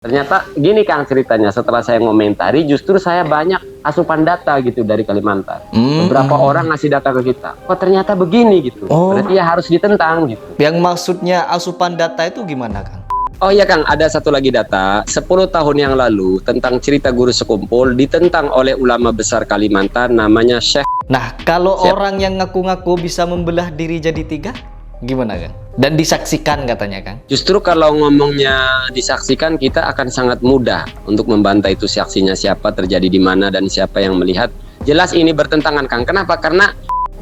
Ternyata gini Kang ceritanya, setelah saya ngomentari justru saya banyak asupan data gitu dari Kalimantan. Beberapa orang ngasih data ke kita, kok ternyata begini gitu. Oh, Berarti ya harus ditentang gitu. yang maksudnya asupan data itu gimana, Kang? Oh iya Kang, ada satu lagi data, 10 tahun yang lalu tentang cerita guru sekumpul ditentang oleh ulama besar Kalimantan namanya Syekh. Nah, kalau Siap. orang yang ngaku-ngaku bisa membelah diri jadi tiga, gimana, Kang? Dan disaksikan katanya, Kang. Justru kalau ngomongnya disaksikan, kita akan sangat mudah untuk membantai itu saksinya siapa, terjadi di mana, dan siapa yang melihat. Jelas ini bertentangan Kang. Kenapa? Karena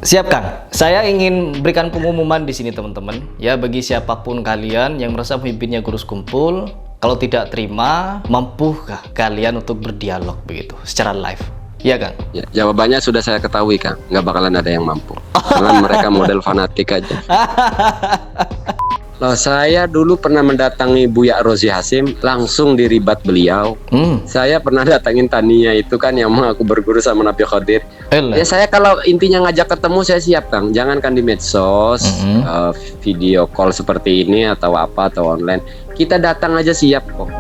Siap, Kang. Saya ingin berikan pengumuman di sini, teman-teman. Ya, bagi siapapun kalian yang merasa pemimpinnya guru sekumpul, kalau tidak terima, mampukah kalian untuk berdialog begitu, secara live? Iya, Kang? ya, jawabannya sudah saya ketahui Kang, nggak bakalan ada yang mampu. Karena mereka model fanatik aja. Loh, saya dulu pernah mendatangi Buya Rozi Hasim, langsung diribat beliau. Saya pernah datangin Tania itu kan yang mengaku berguru sama Nabi Khadir. Ya saya kalau intinya ngajak ketemu saya siap Kang. Jangankan di medsos, video call seperti ini atau apa atau online. Kita datang aja siap kok.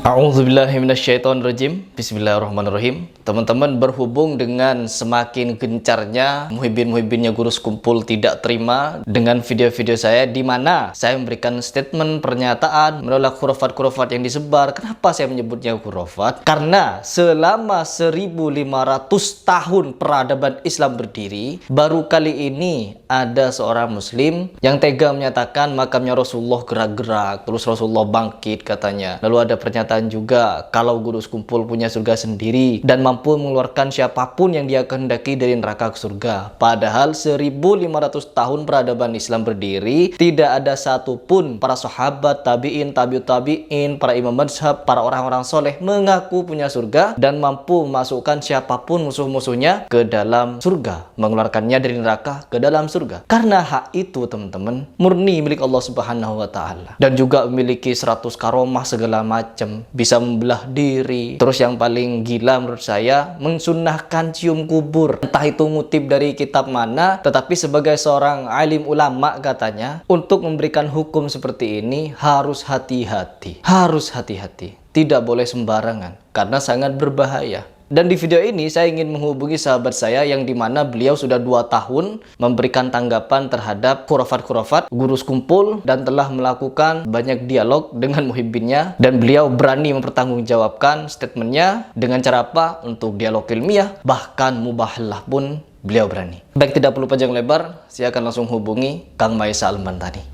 A'udzubillahiminasyaitonirrajim. Bismillahirrahmanirrahim. Teman-teman, berhubung dengan semakin gencarnya muhibbin-muhibbinnya guru sekumpul tidak terima dengan video-video saya, di mana saya memberikan statement pernyataan menolak khurafat-khurafat yang disebar. Kenapa saya menyebutnya khurafat? Karena selama 1500 tahun peradaban Islam berdiri, baru kali ini ada seorang muslim yang tega menyatakan makamnya Rasulullah gerak-gerak, terus Rasulullah bangkit katanya. Lalu ada pernyataan juga kalau guru sekumpul punya surga sendiri dan mampu mengeluarkan siapapun yang dia kehendaki dari neraka ke surga. Padahal 1500 tahun peradaban Islam berdiri, tidak ada satupun para sahabat, tabi'in, tabi'ut tabi'in, para imam mazhab, para orang-orang soleh mengaku punya surga dan mampu memasukkan siapapun musuh-musuhnya ke dalam surga, mengeluarkannya dari neraka ke dalam surga. Karena hak itu, teman-teman, murni milik Allah Subhanahu wa Ta'ala, dan juga memiliki 100 karomah segala macam, bisa membelah diri. Terus yang paling gila menurut saya, mensunnahkan cium kubur. Entah itu ngutip dari kitab mana, tetapi sebagai seorang alim ulama katanya, untuk memberikan hukum seperti ini harus hati-hati. Harus hati-hati. Tidak boleh sembarangan, karena sangat berbahaya. Dan di video ini saya ingin menghubungi sahabat saya yang dimana beliau sudah 2 tahun memberikan tanggapan terhadap khurafat-khurafat guru sekumpul dan telah melakukan banyak dialog dengan muhibbinnya, dan beliau berani mempertanggungjawabkan statementnya dengan cara apa? Untuk dialog ilmiah, bahkan mubahalah pun beliau berani. Baik, tidak perlu panjang lebar, saya akan langsung hubungi Kang Maisa Al-Mantani.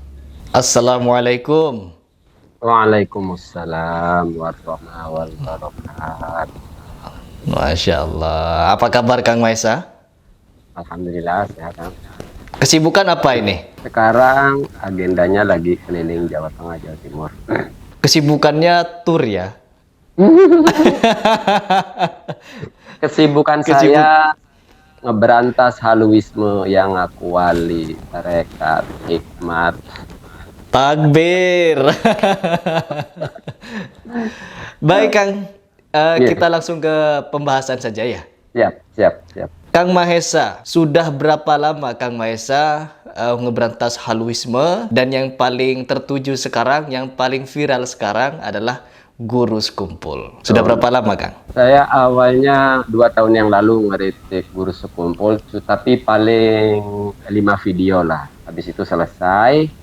Assalamualaikum. Waalaikumsalam warahmatullahi wabarakatuh. Masya Allah. Apa kabar Kang Maisa? Alhamdulillah sehat Kang. Kesibukan apa ini? Sekarang agendanya lagi keliling Jawa Tengah, Jawa Timur. Kesibukannya tur ya? Kesibukan saya ngeberantas haluisme yang aku wali, tarekat, hikmat. Takbir. Baik Kang, kita langsung ke pembahasan saja ya. Siap. Kang Mahesa, sudah berapa lama Kang Mahesa ngeberantas haluisme, dan yang paling tertuju sekarang, yang paling viral sekarang adalah guru sekumpul. Sudah berapa lama Kang? Saya awalnya 2 tahun yang lalu ngeritik guru sekumpul, tapi paling 5 video lah. Habis itu selesai.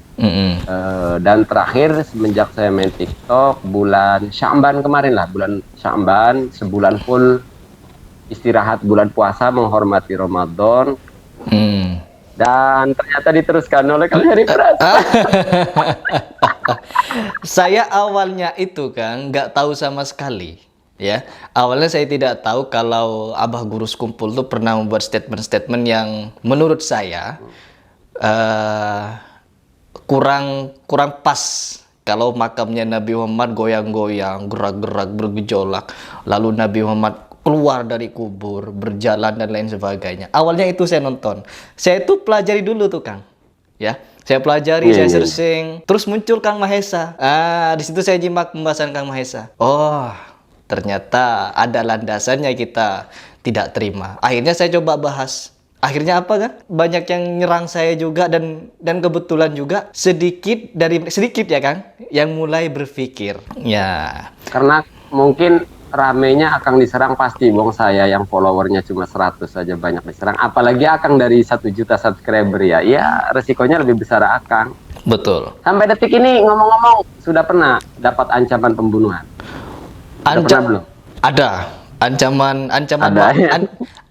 Dan terakhir semenjak saya main TikTok bulan Sya'ban kemarin lah, bulan Sya'ban sebulan full istirahat bulan puasa menghormati Ramadan, dan ternyata diteruskan oleh Kang Heri Pras. Saya awalnya itu Kang nggak tahu sama sekali ya. Awalnya saya tidak tahu kalau Abah Guru Sekumpul tuh pernah membuat statement-statement yang menurut saya kurang pas. Kalau makamnya Nabi Muhammad goyang-goyang, gerak-gerak, bergejolak, lalu Nabi Muhammad keluar dari kubur, berjalan dan lain sebagainya. Awalnya itu saya nonton. Saya itu pelajari dulu tuh Kang. Ya, saya pelajari, saya searching, terus muncul Kang Mahesa. Di situ saya nyimak pembahasan Kang Mahesa. Oh, ternyata ada landasannya kita tidak terima. Akhirnya saya coba bahas. Akhirnya apa kan? Banyak yang nyerang saya juga dan kebetulan juga sedikit ya Kang yang mulai berpikir. Ya. Karena mungkin ramenya Akang diserang pasti, wong saya yang followernya cuma 100 saja banyak diserang. Apalagi Akang dari 1 juta subscriber ya. Ya resikonya lebih besar Akang. Betul. Sampai detik ini ngomong-ngomong sudah pernah dapat ancaman pembunuhan? Sudah pernah belum? Ada. Ancaman Ada, ya?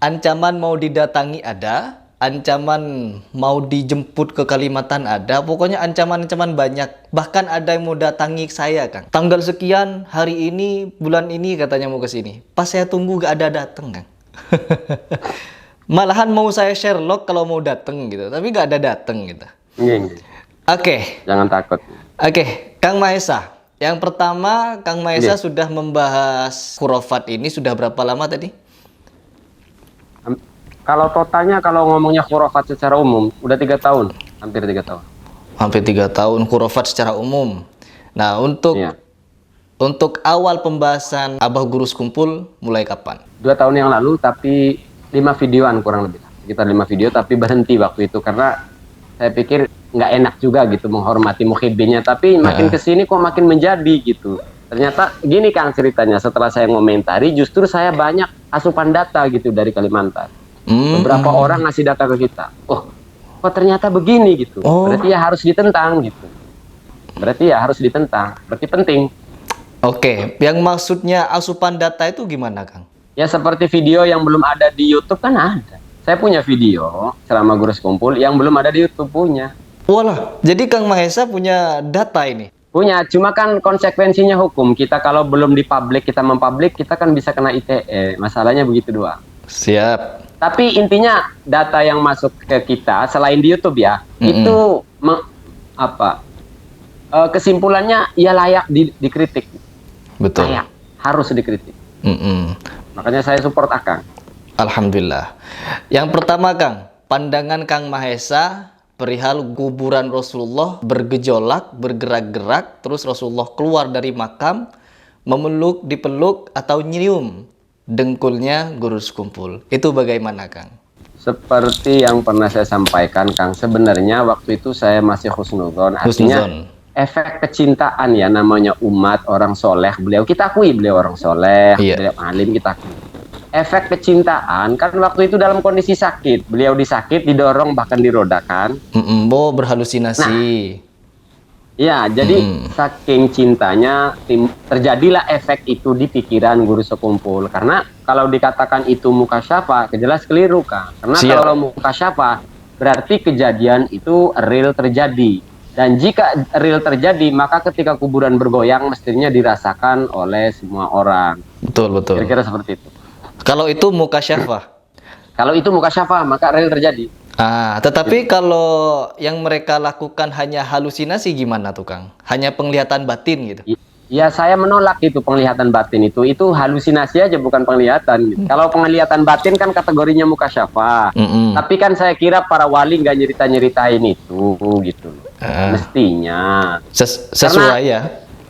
ancaman mau didatangi ada, ancaman mau dijemput ke Kalimantan ada, pokoknya ancaman-ancaman banyak. Bahkan ada yang mau datangi saya, Kang. Tanggal sekian, hari ini, bulan ini katanya mau ke sini. Pas saya tunggu gak ada dateng, Kang. Malahan mau saya Sherlock kalau mau dateng gitu, tapi gak ada dateng gitu. Oke. Jangan takut. Oke, Kang Mahesa. Yang pertama, Kang Mahesa sudah membahas khurafat ini sudah berapa lama tadi? Kalau totalnya, kalau ngomongnya khurafat secara umum, udah 3 tahun, hampir 3 tahun. Hampir 3 tahun khurafat secara umum. Nah, untuk awal pembahasan Abah Gurus Kumpul mulai kapan? 2 tahun yang lalu, tapi 5 videoan kurang lebih. Sekitar 5 video, tapi berhenti waktu itu karena saya pikir nggak enak juga gitu menghormati muhibinnya, tapi makin kesini kok makin menjadi gitu. Ternyata gini Kang ceritanya, setelah saya ngomentari justru saya banyak asupan data gitu dari Kalimantan. Beberapa orang ngasih data ke kita, oh kok ternyata begini gitu, berarti ya harus ditentang gitu. Berarti penting. Oke, yang maksudnya asupan data itu gimana Kang? Ya seperti video yang belum ada di YouTube kan ada. Saya punya video selama Gurus Kumpul yang belum ada di YouTube punya. Walah, jadi Kang Mahesa punya data ini? Punya, cuma kan konsekuensinya hukum. Kita kalau belum dipublik, kita mempublik, kita kan bisa kena ITE. Masalahnya begitu doang. Siap. Tapi intinya data yang masuk ke kita, selain di YouTube ya, itu kesimpulannya ya layak dikritik. Betul. Layak, harus dikritik. Makanya saya support Akang. Alhamdulillah. Yang pertama Kang, pandangan Kang Mahesa perihal kuburan Rasulullah bergejolak, bergerak-gerak, terus Rasulullah keluar dari makam, memeluk, dipeluk, atau nyium dengkulnya Gurus Kumpul. Itu bagaimana Kang? Seperti yang pernah saya sampaikan Kang, sebenarnya waktu itu saya masih husnudzon. Artinya efek kecintaan ya, namanya umat, orang soleh, kita akui beliau orang soleh, beliau alim, kita akui. Efek kecintaan kan waktu itu dalam kondisi sakit, beliau disakit, didorong bahkan dirodakan. Berhalusinasi. Ya, jadi saking cintanya terjadilah efek itu di pikiran Gurus Kumpul. Karena kalau dikatakan itu mukasyafah, jelas keliru Kang. Karena kalau mukasyafah berarti kejadian itu real terjadi. Dan jika real terjadi, maka ketika kuburan bergoyang mestinya dirasakan oleh semua orang. Betul. Kira-kira seperti itu. Kalau itu mukasyafah. Kalau itu mukasyafah, maka real terjadi. Tetapi kalau yang mereka lakukan hanya halusinasi gimana tuh Kang? Hanya penglihatan batin gitu? Ya saya menolak itu penglihatan batin itu halusinasi aja bukan penglihatan. Gitu. Kalau penglihatan batin kan kategorinya mukasyafah. Tapi kan saya kira para wali nggak nyeritain itu gitu. Mestinya. Sesuai ya.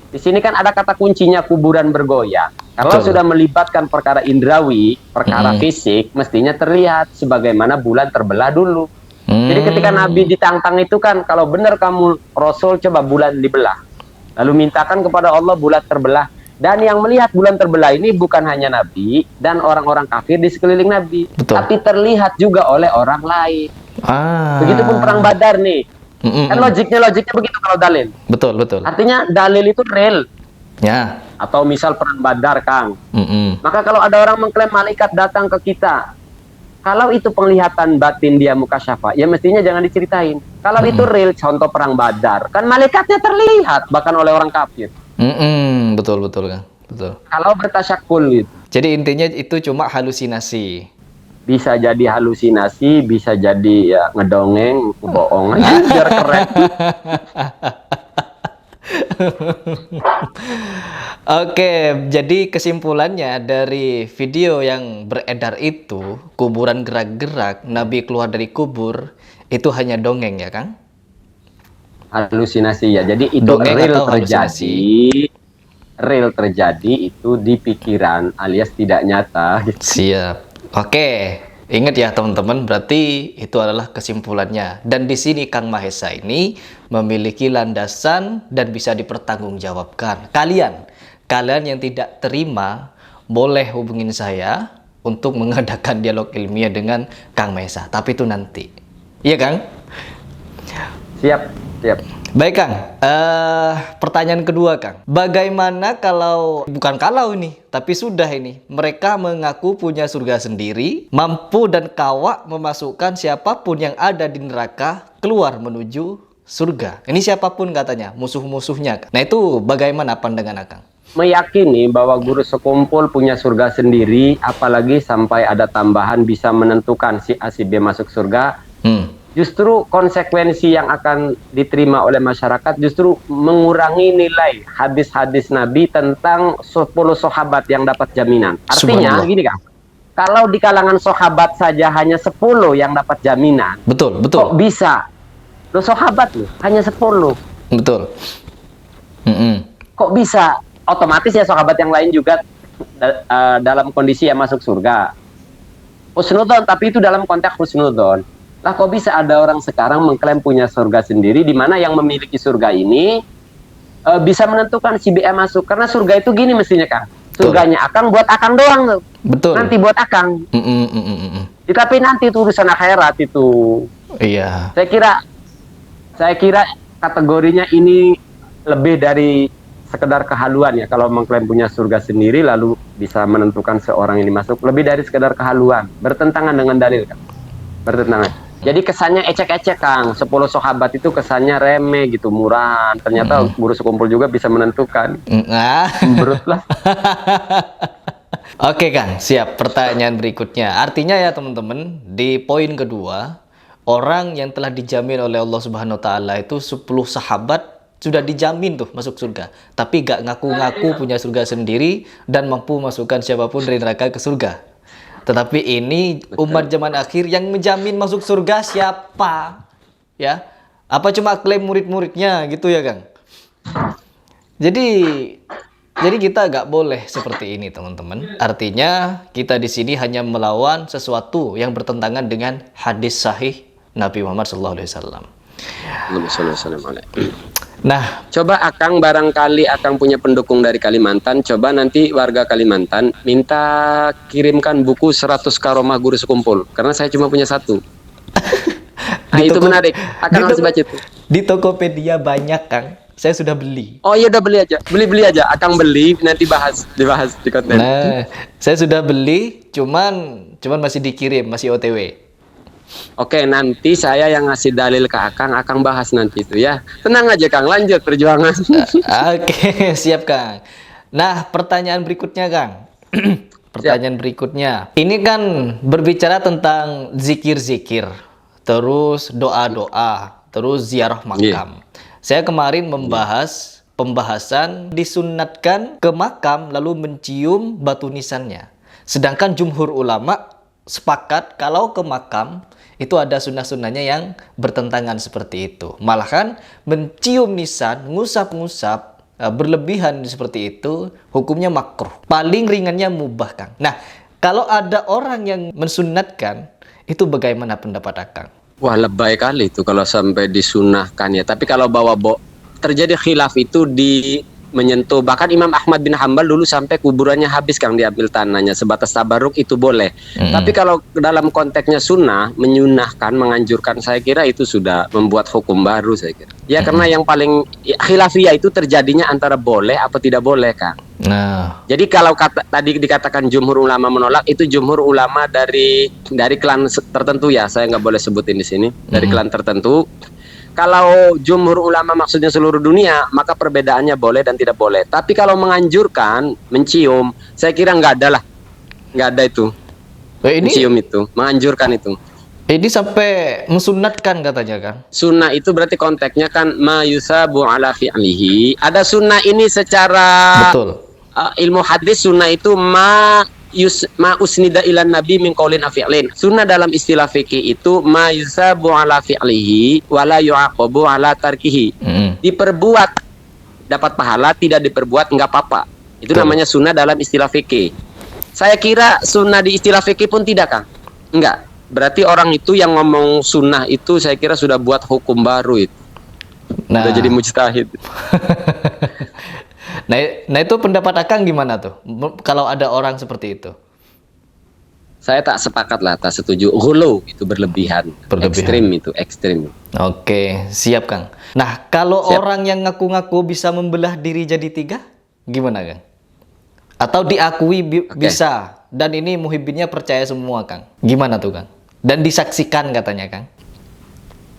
Di sini kan ada kata kuncinya kuburan bergoyang. Kalau sudah melibatkan perkara indrawi, perkara fisik, mestinya terlihat sebagaimana bulan terbelah dulu. Jadi ketika Nabi ditantang itu kan, kalau benar kamu Rasul, coba bulan dibelah. Lalu mintakan kepada Allah bulan terbelah. Dan yang melihat bulan terbelah ini bukan hanya Nabi dan orang-orang kafir di sekeliling Nabi. Tapi terlihat juga oleh orang lain. Begitupun perang Badar nih. Kan logiknya begitu kalau dalil. Betul. Artinya dalil itu real. Ya. Atau misal perang Badar Kang. Maka kalau ada orang mengklaim malaikat datang ke kita, kalau itu penglihatan batin dia mukasyafah, ya mestinya jangan diceritain. Kalau itu real, contoh perang Badar, kan malaikatnya terlihat bahkan oleh orang kafir. Betul Kang. Betul. Kalau bertasyakul gitu. Jadi intinya itu cuma halusinasi. Bisa jadi halusinasi, bisa jadi ya ngedongeng, ngebohong, biar keren. Oke, jadi kesimpulannya dari video yang beredar itu, kuburan gerak-gerak, Nabi keluar dari kubur, itu hanya dongeng ya Kang? Halusinasi ya, jadi itu dongeng real terjadi. Real terjadi itu di pikiran alias tidak nyata. Siap. Oke, Ingat ya teman-teman, berarti itu adalah kesimpulannya. Dan di sini Kang Mahesa ini memiliki landasan dan bisa dipertanggungjawabkan. Kalian yang tidak terima boleh hubungin saya untuk mengadakan dialog ilmiah dengan Kang Mahesa. Tapi itu nanti. Iya Kang? Siap. Baik Kang, pertanyaan kedua Kang, bagaimana tapi sudah ini, mereka mengaku punya surga sendiri, mampu dan kawak memasukkan siapapun yang ada di neraka keluar menuju surga. Ini siapapun katanya, musuh-musuhnya. Nah itu bagaimana pandangan Akang? Meyakini bahwa guru sekumpul punya surga sendiri, apalagi sampai ada tambahan bisa menentukan si A si B masuk surga. Justru konsekuensi yang akan diterima oleh masyarakat justru mengurangi nilai hadis-hadis Nabi tentang 10 sahabat yang dapat jaminan. Artinya gini Kang, kalau di kalangan sahabat saja hanya 10 yang dapat jaminan. Betul. Kok bisa? Loh sahabat loh, hanya 10. Betul. Kok bisa? Otomatis ya sahabat yang lain juga dalam kondisi yang masuk surga. Husnudon, tapi itu dalam konteks husnudon. Lah kok bisa ada orang sekarang mengklaim punya surga sendiri, di mana yang memiliki surga ini bisa menentukan si B masuk, karena surga itu gini mestinya Kang, surganya Akang buat Akang doang tuh. Betul. Nanti buat Akang. Tapi nanti itu urusan akhirat itu. Iya. Saya kira kategorinya ini lebih dari sekedar kehaluan ya, kalau mengklaim punya surga sendiri lalu bisa menentukan seorang ini masuk, lebih dari sekedar kehaluan, bertentangan dengan dalil Kang. Bertentangan. Jadi kesannya ecek-ecek Kang, 10 sahabat itu kesannya remeh gitu, murahan. Ternyata guru sekumpul juga bisa menentukan. Menurut lah. Oke Kang, siap. Pertanyaan berikutnya. Artinya ya teman-teman, di poin kedua, orang yang telah dijamin oleh Allah Subhanahu wa taala itu 10 sahabat sudah dijamin tuh masuk surga. Tapi gak ngaku-ngaku punya surga sendiri dan mampu masukkan siapapun dari neraka ke surga. Tetapi ini umat zaman akhir yang menjamin masuk surga siapa? Ya, apa cuma klaim murid-muridnya gitu ya Kang? Jadi kita nggak boleh seperti ini teman-teman. Artinya kita di sini hanya melawan sesuatu yang bertentangan dengan hadis sahih Nabi Muhammad SAW. Nah, coba Akang barangkali Akang punya pendukung dari Kalimantan, coba nanti warga Kalimantan minta kirimkan buku 100 karomah guru sekumpul, karena saya cuma punya 1. Nah, itu menarik. Akang harus baca itu. Di Tokopedia banyak Kang. Saya sudah beli. Oh iya udah beli aja. Beli aja. Akang beli nanti dibahas di konten. Nah, saya sudah beli, cuman masih dikirim, masih OTW. Oke, nanti saya yang ngasih dalil ke Akang bahas nanti itu ya. Tenang aja Kang, lanjut perjuangan. Oke, siap Kang. Nah, pertanyaan berikutnya Kang. Pertanyaan berikutnya. Ini kan berbicara tentang zikir-zikir, terus doa-doa, terus ziarah makam. Saya kemarin membahas pembahasan disunatkan ke makam lalu mencium batu nisannya. Sedangkan jumhur ulama sepakat kalau ke makam itu ada sunnah-sunnahnya yang bertentangan seperti itu. Malahan mencium nisan, ngusap-ngusap berlebihan seperti itu hukumnya makruh. Paling ringannya mubah Kang. Nah, kalau ada orang yang mensunnatkan, itu bagaimana pendapat Akang? Wah, lebay kali itu kalau sampai disunahkan ya. Tapi kalau terjadi khilaf itu menyentuh, bahkan Imam Ahmad bin Hambal dulu sampai kuburannya habis Kang, diambil tanahnya, sebatas tabaruk itu boleh. Tapi kalau dalam konteksnya sunnah, menyunahkan, menganjurkan, saya kira itu sudah membuat hukum baru saya kira. Ya karena yang paling khilafiyah itu terjadinya antara boleh apa tidak boleh Kang. Nah. Jadi kalau tadi dikatakan jumhur ulama menolak, itu jumhur ulama dari klan tertentu ya, saya nggak boleh sebutin di sini, dari klan tertentu. Kalau jumhur ulama maksudnya seluruh dunia, maka perbedaannya boleh dan tidak boleh. Tapi kalau menganjurkan, mencium, saya kira nggak ada lah. Nggak ada itu. Mencium itu, menganjurkan itu. Ini sampai mensunatkan katanya kan? Sunnah itu berarti konteksnya kan ma yusabu ala fi'lihi. Ada sunnah ini secara ilmu hadis, sunnah itu ma usnida ilan nabi min qaulin afi'lin. Sunnah dalam istilah fikih itu ma yusabu ala fi'lihi wala yu'aqabu ala tarkihi. Diperbuat dapat pahala, tidak diperbuat enggak apa-apa. Itu namanya sunnah dalam istilah fikih. Saya kira sunnah di istilah fikih pun tidak Kang. Enggak. Berarti orang itu yang ngomong sunnah itu saya kira sudah buat hukum baru itu. Nah, Udah jadi mujtahid. nah itu pendapat Akang gimana tuh? Kalau ada orang seperti itu? Saya tak sepakat lah, tak setuju. Ghulu itu berlebihan. Ekstrim itu, ekstrim. Oke, siap Kang. Nah, kalau Siap. orang yang ngaku-ngaku bisa membelah diri jadi 3, gimana Kang? Atau diakui bisa, dan ini muhibbinnya percaya semua Kang. Gimana tuh Kang? Dan disaksikan katanya Kang.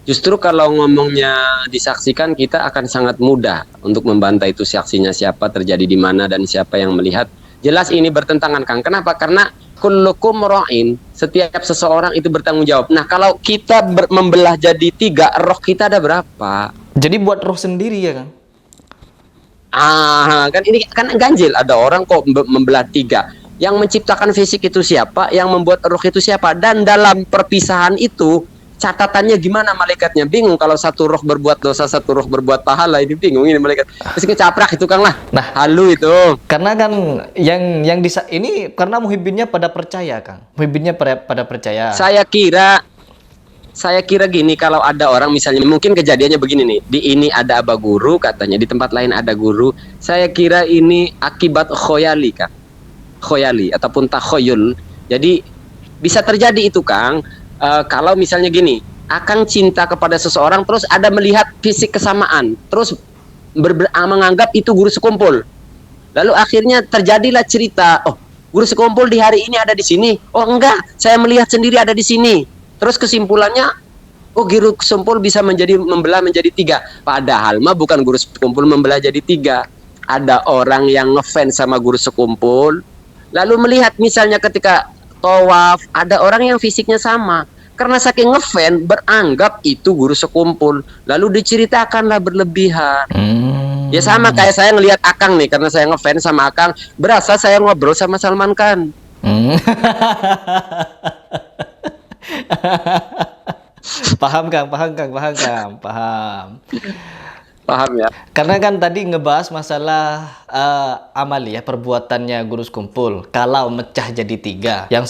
Justru kalau ngomongnya disaksikan, kita akan sangat mudah untuk membantai itu saksinya siapa, terjadi di mana, dan siapa yang melihat. Jelas ini bertentangan Kang. Kenapa? Karena kullukum ra'in, setiap seseorang itu bertanggung jawab. Nah, kalau kita membelah jadi 3, roh kita ada berapa? Jadi buat roh sendiri ya Kang? Kan ini kan ganjil. Ada orang kok membelah 3. Yang menciptakan fisik itu siapa? Yang membuat roh itu siapa? Dan dalam perpisahan itu catatannya gimana malaikatnya? Bingung kalau satu roh berbuat dosa, satu roh berbuat pahala. Ini bingung ini malaikat. Terus kecaprak itu Kang lah. Nah, halu itu. Karena kan yang ini karena muhibbinnya pada percaya Kang. Muhibbinnya pada percaya. Saya kira gini, kalau ada orang misalnya mungkin kejadiannya begini nih. Di ini ada aba guru katanya, di tempat lain ada guru. Saya kira ini akibat khoyali Kang. Khoyali ataupun takhoyul. Jadi bisa terjadi itu Kang. Kalau misalnya gini, Akang cinta kepada seseorang terus ada melihat fisik kesamaan, terus menganggap itu guru sekumpul. Lalu akhirnya terjadilah cerita, oh guru sekumpul di hari ini ada di sini. Oh enggak, saya melihat sendiri ada di sini. Terus kesimpulannya, oh guru sekumpul bisa membelah menjadi 3. Padahal mah bukan guru sekumpul membelah jadi 3. Ada orang yang ngefans sama guru sekumpul, lalu melihat misalnya ketika tawaf, ada orang yang fisiknya sama. Karena saking ngefans, beranggap itu guru sekumpul. Lalu diceritakanlah berlebihan. Ya sama kayak saya ngelihat Akang nih, karena saya ngefans sama Akang, berasa saya ngobrol sama Salman Khan. Paham Kang, paham. Paham ya? Karena kan tadi ngebahas masalah amali ya, perbuatannya guru sekumpul. Kalau mecah jadi 3, yang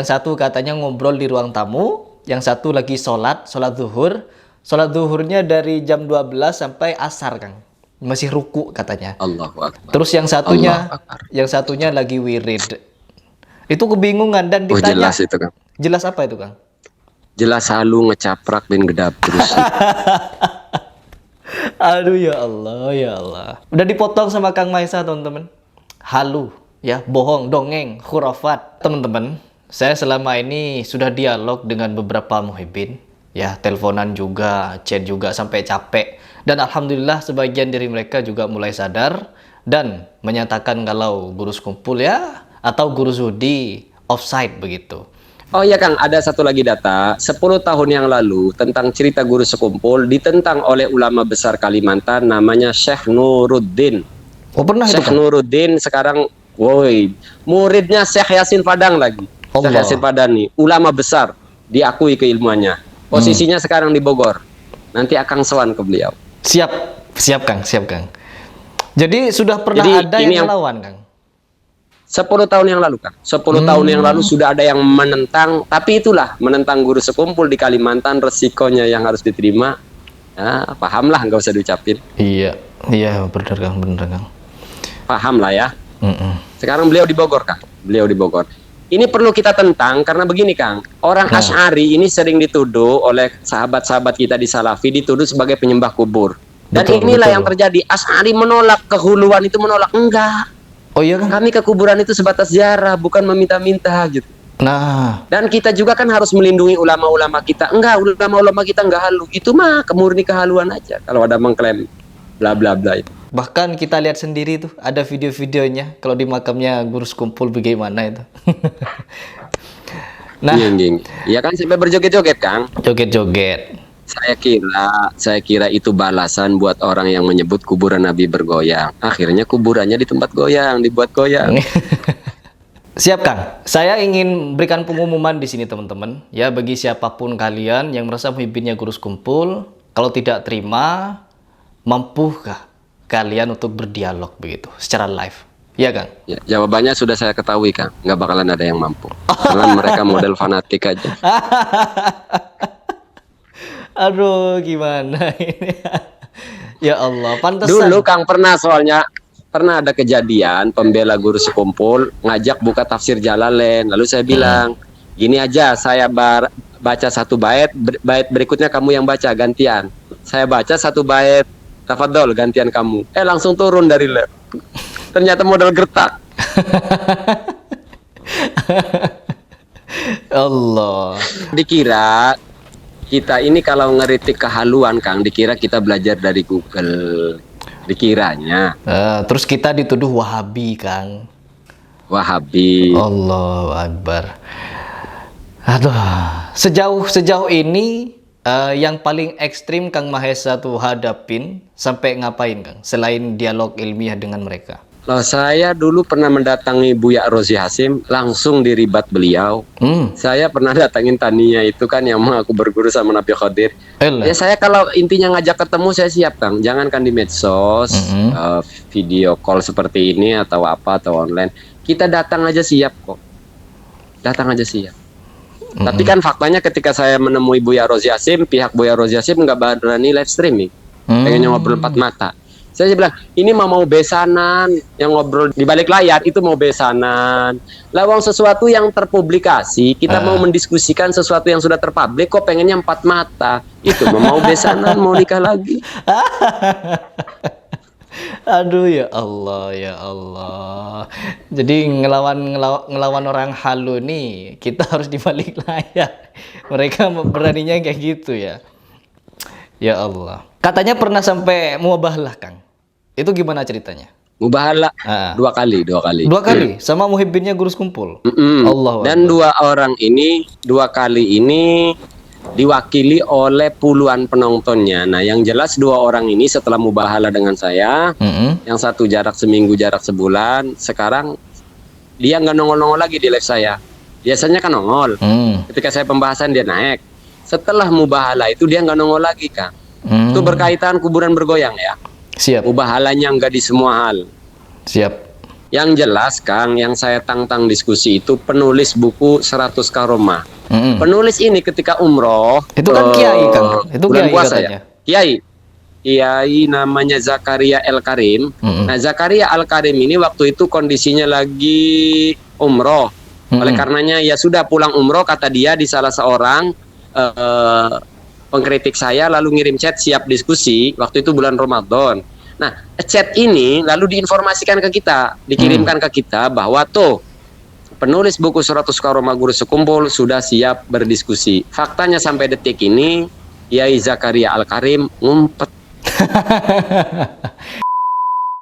satu katanya ngobrol di ruang tamu, yang satu lagi sholat zuhur. Sholat zuhurnya dari jam 12 sampai asar Kang. Masih ruku katanya. Allahu Akbar. Terus yang satunya lagi wirid. Itu kebingungan dan ditanya. Jelas itu Kang. Jelas apa itu Kang? Jelas halu ngecaprak bin gedap terus. Aduh ya Allah. Udah dipotong sama Kang Maisa teman-teman. Halu, ya bohong, dongeng, khurafat. Teman-teman, saya selama ini sudah dialog dengan beberapa muhibbin. Ya, teleponan juga, chat juga sampai capek. Dan alhamdulillah sebagian dari mereka juga mulai sadar dan menyatakan kalau guru sekumpul ya atau guru zuhdi offside begitu. Oh iya Kang, ada satu lagi data. 10 tahun yang lalu tentang cerita guru sekumpul ditentang oleh ulama besar Kalimantan namanya Syekh Nuruddin. Oh pernah itu Syekh Kang? Nuruddin sekarang, woi, muridnya Syekh Yasin Padang lagi. Syekh Yasin Padani, ulama besar, diakui keilmuannya. Posisinya sekarang di Bogor. Nanti Akang sowan ke beliau. Siap Kang. Jadi sudah pernah ada yang melawan Kang? 10 tahun yang lalu Kang. 10 tahun yang lalu sudah ada yang menentang, tapi itulah menentang guru sekumpul di Kalimantan, resikonya yang harus diterima. Ya, pahamlah, nggak usah diucapin. Iya, bener Kang. Paham lah ya. Sekarang beliau di Bogor Kang. Ini perlu kita tentang karena begini Kang, orang Asy'ari ini sering dituduh oleh sahabat-sahabat kita di Salafi, dituduh sebagai penyembah kubur. Dan inilah yang terjadi. Asy'ari menolak kehuluan itu, enggak. Oh iya Kang? Kami ke kuburan itu sebatas ziarah, bukan meminta-minta gitu. Nah, dan kita juga kan harus melindungi ulama-ulama kita. Ulama-ulama kita enggak halu. Itu mah murni kehaluan aja kalau ada mengklaim bla bla bla itu. Bahkan kita lihat sendiri tuh, ada video-videonya kalau di makamnya guru sekumpul bagaimana itu. Nah, iya kan sampai berjoget-joget Kang. Joget-joget. Saya kira itu balasan buat orang yang menyebut kuburan Nabi bergoyang. Akhirnya kuburannya di tempat goyang, dibuat goyang. Siap Kang. Saya ingin berikan pengumuman di sini teman-teman. Ya bagi siapapun kalian yang merasa muhibbinnya guru sekumpul, kalau tidak terima, mampukah kalian untuk berdialog begitu secara live? Iya Kang? Ya, jawabannya sudah saya ketahui Kang, nggak bakalan ada yang mampu. Karena mereka model fanatik aja. Aduh, gimana ini? Ya Allah, pantesan. Dulu Kang pernah ada kejadian pembela guru sekumpul ngajak buka tafsir Jalalain. Lalu saya bilang, gini aja, saya baca satu bait, bait berikutnya kamu yang baca gantian. Saya baca satu bait, tafadhol gantian kamu. Langsung turun dari lab. Ternyata modal gertak. Allah. Dikira kita ini kalau ngeritik kehaluan Kang, dikira kita belajar dari Google. Dikiranya. Terus kita dituduh Wahabi Kang. Wahabi. Allahu Akbar. Aduh, sejauh ini yang paling ekstrim Kang Mahesa tuh hadapin sampai ngapain Kang? Selain dialog ilmiah dengan mereka. Loh, saya dulu pernah mendatangi Buya Rozi Hasim, langsung diribat beliau. Saya pernah datangin Tania itu kan yang mengaku berguru sama Nabi Khadir. Ya saya kalau intinya ngajak ketemu saya siap Kang. Jangankan di medsos, video call seperti ini atau apa atau online. Kita datang aja siap kok. Datang aja siap. Tapi kan faktanya ketika saya menemui Buya Rozi Hasim, pihak Buya Rozi Hasim nggak berani live streaming. Pengennya ngobrol empat mata. Saya bilang, ini mau besanan, yang ngobrol di balik layar itu mau besanan. Lawang sesuatu yang terpublikasi, kita mau mendiskusikan sesuatu yang sudah terpublik, kok pengennya empat mata. Itu mau besanan, mau nikah lagi. Aduh ya Allah, ya Allah. Jadi ngelawan orang halu nih, kita harus di balik layar. Mereka beraninya kayak gitu ya. Ya Allah. Katanya pernah sampai mubahalah Kang. Itu gimana ceritanya? Mubahalah dua kali. Dua kali sama muhibbinnya guru sekumpul. Allah. Dan dua orang ini, dua kali ini diwakili oleh puluhan penontonnya. Nah, yang jelas dua orang ini setelah mubahalah dengan saya, yang satu jarak seminggu, jarak sebulan, sekarang dia nggak nongol-nongol lagi di live saya. Biasanya kan nongol. Ketika saya pembahasan dia naik. Setelah mubahalah itu dia nggak nongol lagi Kang. Itu berkaitan kuburan bergoyang ya. Siap. Mubahalanya nggak di semua hal. Siap. Yang jelas Kang, yang saya tantang diskusi itu penulis buku 100 Karomah. Penulis ini ketika umroh. Itu kan kiai Kang. Itu bulan kiai puasa katanya. Ya. Kiai namanya Zakaria El Karim. Nah, Zakaria El Karim ini waktu itu kondisinya lagi umroh. Oleh karenanya ya sudah pulang umroh, kata dia di salah seorang pengkritik saya lalu ngirim chat siap diskusi. Waktu itu bulan Ramadan. Nah, chat ini lalu diinformasikan ke kita, dikirimkan ke kita bahwa tuh penulis buku 100 Karomah Guru Sekumpul sudah siap berdiskusi. Faktanya sampai detik ini Kiai Zakaria Al Karim ngumpet.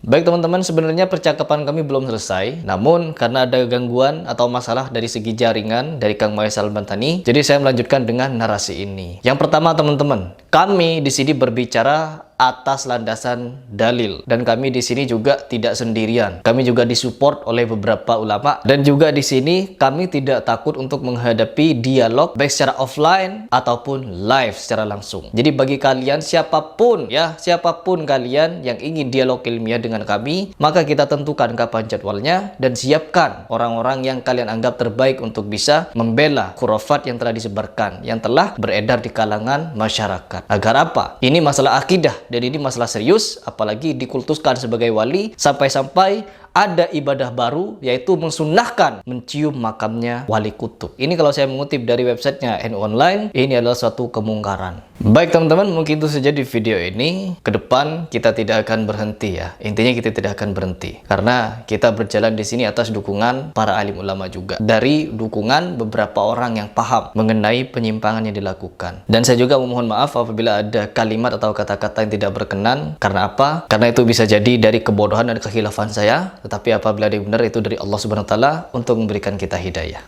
Baik teman-teman, sebenarnya percakapan kami belum selesai. Namun karena ada gangguan atau masalah dari segi jaringan dari Kang Mahesa Al-Bantani, jadi saya melanjutkan dengan narasi ini. Yang pertama teman-teman, kami di sini berbicara atas landasan dalil, dan kami di sini juga tidak sendirian. Kami juga disupport oleh beberapa ulama, dan juga di sini kami tidak takut untuk menghadapi dialog baik secara offline ataupun live secara langsung. Jadi bagi kalian siapapun ya, siapapun kalian yang ingin dialog ilmiah dengan kami, maka kita tentukan kapan jadwalnya dan siapkan orang-orang yang kalian anggap terbaik untuk bisa membela khurafat yang telah disebarkan, yang telah beredar di kalangan masyarakat. Agar apa? Ini masalah akidah. Dan ini masalah serius, apalagi dikultuskan sebagai wali, sampai-sampai ada ibadah baru, yaitu mensunahkan mencium makamnya wali kutub. Ini kalau saya mengutip dari websitenya NU Online, ini adalah suatu kemungkaran. Baik teman-teman, mungkin itu saja di video ini. Kedepan kita tidak akan berhenti ya. Intinya kita tidak akan berhenti. Karena kita berjalan di sini atas dukungan para alim ulama juga. Dari dukungan beberapa orang yang paham mengenai penyimpangan yang dilakukan. Dan saya juga memohon maaf apabila ada kalimat atau kata-kata yang tidak berkenan. Karena apa? Karena itu bisa jadi dari kebodohan dan kekhilafan saya. Tetapi apabila dia benar, itu dari Allah Subhanahu wa Ta'ala untuk memberikan kita hidayah.